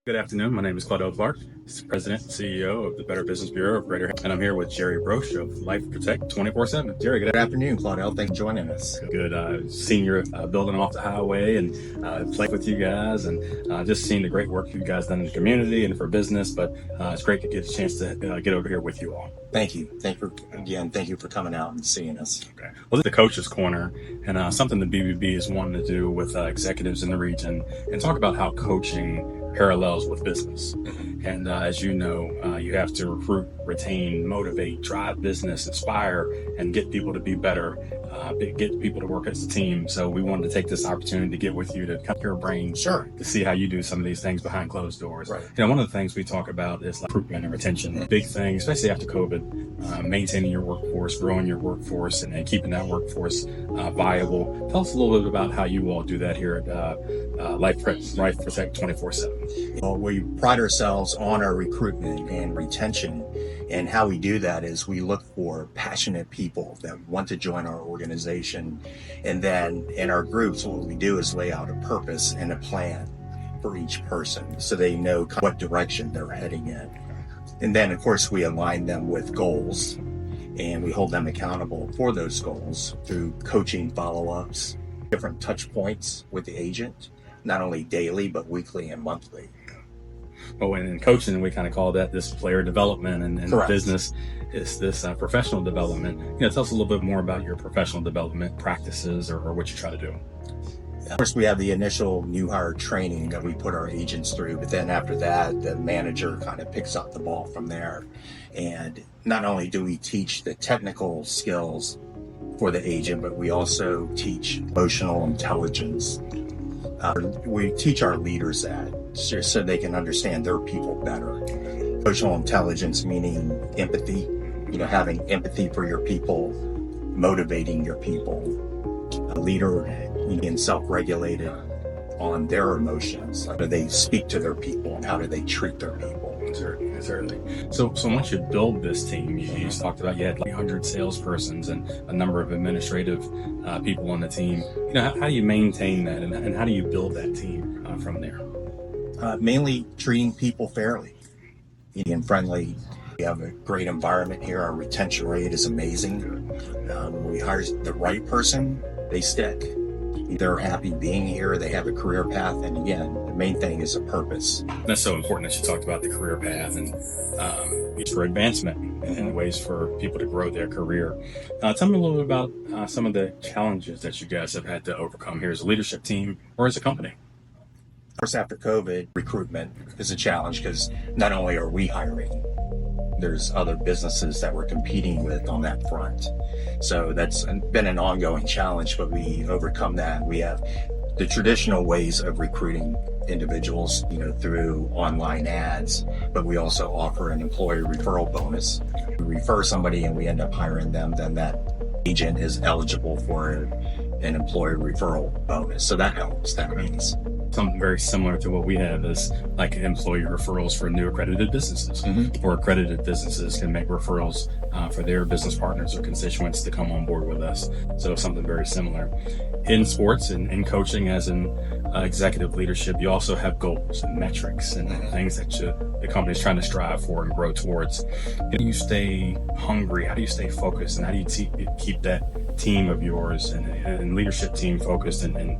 Good afternoon. My name is Claudell Clark, President and CEO of the Better Business Bureau of Greater Hampton, and I'm here with Jerry Brosch of Life Protect 24/7. Jerry, Good afternoon, Claudell. Thanks for joining us. good senior building off the highway and playing with you guys, and just seeing the great work you guys done in the community and for business. But it's great to get a chance to get over here with you all. Thank you. Thank you for coming out and seeing us. Okay. Well, this is the Coach's Corner, and something the BBB is wanting to do with executives in the region and talk about how coaching parallels with business. And as you know, you have to recruit, retain, motivate, drive business, inspire, and get people to be better, get people to work as a team. So we wanted to take this opportunity to get with you to cut your brain, Sure, to see how you do some of these things behind closed doors. Right. One of the things we talk about is like recruitment and retention. Big thing, especially after COVID, maintaining your workforce, growing your workforce, and keeping that workforce viable. Tell us a little bit about how you all do that here at Life Protect 24/7. Well, we pride ourselves on our recruitment and retention, and how we do that is we look for passionate people that want to join our organization, and then in our groups, what we do is lay out a purpose and a plan for each person so they know what direction they're heading in. And then, of course, we align them with goals, and we hold them accountable for those goals through coaching follow-ups, different touch points with the agent, not only daily, but weekly and monthly. Well, in coaching, we kind of call that this player development, and business is this professional development. Tell us a little bit more about your professional development practices or what you try to do. Of course, we have the initial new hire training that we put our agents through, but then after that, the manager kind of picks up the ball from there. And not only do we teach the technical skills for the agent, but we also teach emotional intelligence. We teach our leaders that so they can understand their people better. Emotional intelligence meaning empathy, having empathy for your people, motivating your people. A leader being self-regulated on their emotions. How do they speak to their people and how do they treat their people? Certainly. So once you build this team, you talked about you had 300 salespersons and a number of administrative people on the team. How do you maintain that, and how do you build that team from there? Mainly treating people fairly and friendly. We have a great environment here. Our retention rate is amazing. When we hire the right person, they stick. They're happy being here. They have a career path. And again, the main thing is a purpose. That's so important that you talked about the career path and for advancement and ways for people to grow their career. Tell me a little bit about some of the challenges that you guys have had to overcome here as a leadership team or as a company. Of course, after COVID, recruitment is a challenge because not only are we hiring, there's other businesses that we're competing with on that front. So that's been an ongoing challenge, but we overcome that. We have the traditional ways of recruiting individuals, through online ads, but we also offer an employee referral bonus. We refer somebody and we end up hiring them, then that agent is eligible for an employee referral bonus. So that helps. That means something very similar to what we have is like employee referrals for new accredited businesses, or accredited businesses can make referrals for their business partners or constituents to come on board with us. So something very similar. In sports and in coaching, as in executive leadership, you also have goals and metrics and things that the company is trying to strive for and grow towards. How do you stay hungry? How do you stay focused? And how do you keep that team of yours and leadership team focused and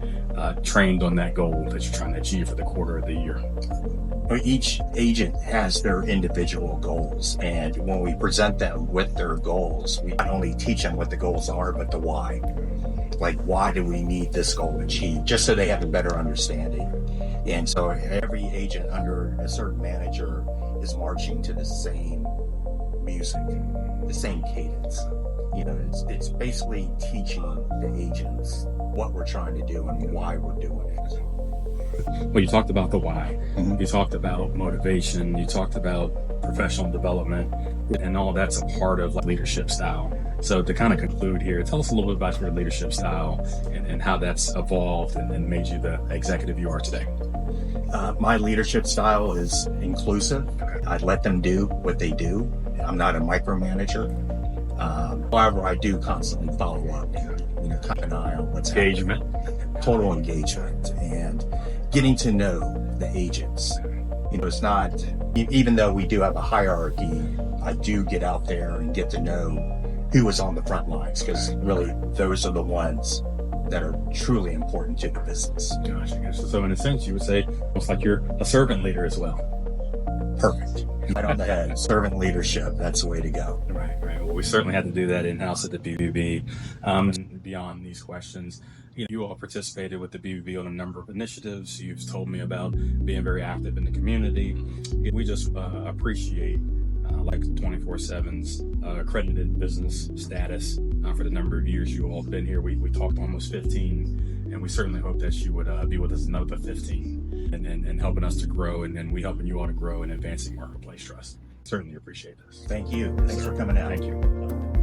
trained on that goal that you're trying to achieve for the quarter of the year? Each agent has their individual goals, and when we present them with their goals, we not only teach them what the goals are, but the why. Like, why do we need this goal achieved? Just so they have a better understanding. And so every agent under a certain manager is marching to the same music, the same cadence. It's basically teaching the agents what we're trying to do and why we're doing it. Well, you talked about the why. You talked about motivation. You talked about professional development, and all that's a part of leadership style. So to kind of conclude here, tell us a little bit about your leadership style and how that's evolved and made you the executive you are today. My leadership style is inclusive. I let them do what they do. I'm not a micromanager. However, I do constantly follow up, keep an eye on what's happening. Total engagement and getting to know the agents. It's not, even though we do have a hierarchy, I do get out there and get to know who was on the front lines, because really those are the ones that are truly important to the business. Gotcha. So in a sense, you would say almost like you're a servant leader as well. Perfect. Right on the head. Servant leadership. That's the way to go. Right. Well, we certainly had to do that in-house at the BBB. Beyond these questions, you all participated with the BBB on a number of initiatives. You've told me about being very active in the community. We just appreciate like 24/7's accredited business status for the number of years you all have been here. We talked almost 15, and we certainly hope that you would be with us another 15 and helping us to grow, and we helping you all to grow and advancing marketplace trust. Certainly appreciate this. Thank you. Thanks for coming out. Thank you.